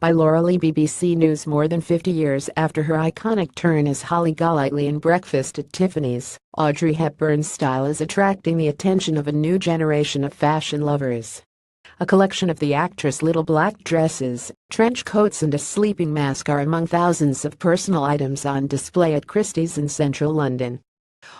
by Laura Lee. BBC News. More than 50 years after her iconic turn as Holly Golightly in Breakfast at Tiffany's, Audrey Hepburn's style is attracting the attention of a new generation of fashion lovers. A collection of the actress' little black dresses, trench coats and a sleeping mask are among thousands of personal items on display at Christie's in central London.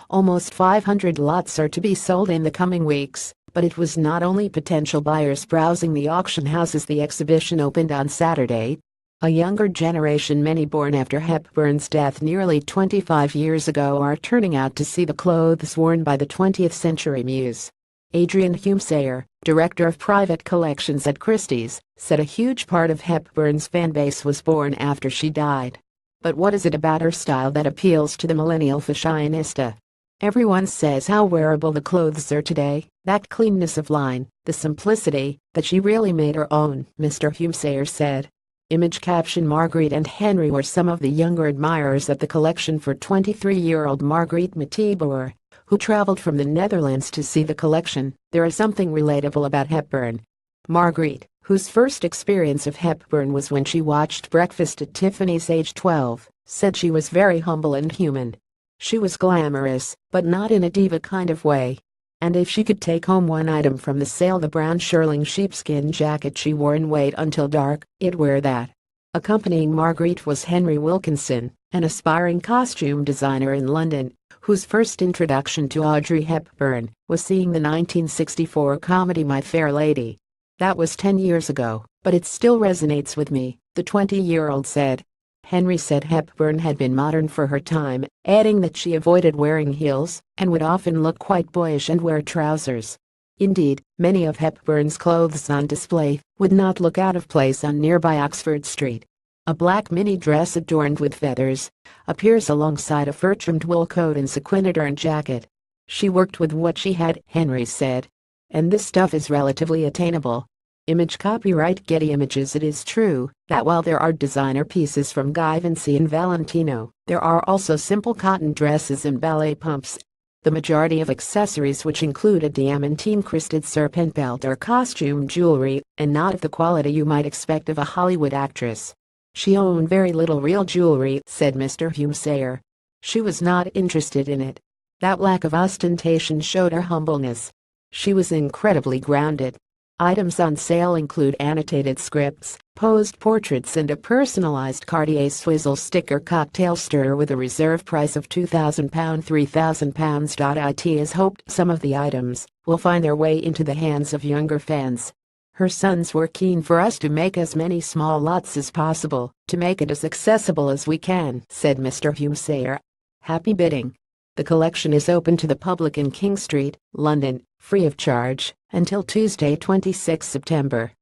Almost 500 lots are to be sold in the coming weeks, but it was not only potential buyers browsing the auction house as the exhibition opened on Saturday. A younger generation, many born after Hepburn's death nearly 25 years ago, are turning out to see the clothes worn by the 20th century muse. Adrian Humesayer, director of private collections at Christie's, said a huge part of Hepburn's fanbase was born after she died. But what is it about her style that appeals to the millennial fashionista? Everyone says how wearable the clothes are today, that cleanness of line, the simplicity, that she really made her own, Mr. Humesayer said. Image caption: Marguerite and Henry were some of the younger admirers of the collection for 23-year-old Marguerite Matibor, who traveled from the Netherlands to see the collection. There is something relatable about Hepburn. Marguerite, whose first experience of Hepburn was when she watched Breakfast at Tiffany's age 12, said she was very humble and human. She was glamorous, but not in a diva kind of way. And if she could take home one item from the sale, the brown shearling sheepskin jacket she wore and wait until dark, it'd wear that. Accompanying Marguerite was Henry Wilkinson, an aspiring costume designer in London, whose first introduction to Audrey Hepburn was seeing the 1964 comedy My Fair Lady. That was 10 years ago, but it still resonates with me, the 20-year-old said. Henry said Hepburn had been modern for her time, adding that she avoided wearing heels and would often look quite boyish and wear trousers. Indeed, many of Hepburn's clothes on display would not look out of place on nearby Oxford Street. A black mini dress adorned with feathers appears alongside a fur-trimmed wool coat and sequin-adorned jacket. She worked with what she had, Henry said. And this stuff is relatively attainable. Image copyright Getty Images. It is true that while there are designer pieces from Givenchy and Valentino, there are also simple cotton dresses and ballet pumps. The majority of accessories, which include a diamantine-crested serpent belt, are costume jewelry and not of the quality you might expect of a Hollywood actress. She owned very little real jewelry, said Mr. Humesayer. She was not interested in it. That lack of ostentation showed her humbleness. She was incredibly grounded. Items on sale include annotated scripts, posed portraits and a personalized Cartier swizzle sticker cocktail stirrer with a reserve price of £2,000 £3,000. It is hoped some of the items will find their way into the hands of younger fans. Her sons were keen for us to make as many small lots as possible, to make it as accessible as we can, said Mr. Humesayer. Happy bidding. The collection is open to the public in King Street, London, free of charge, until Tuesday, 26 September.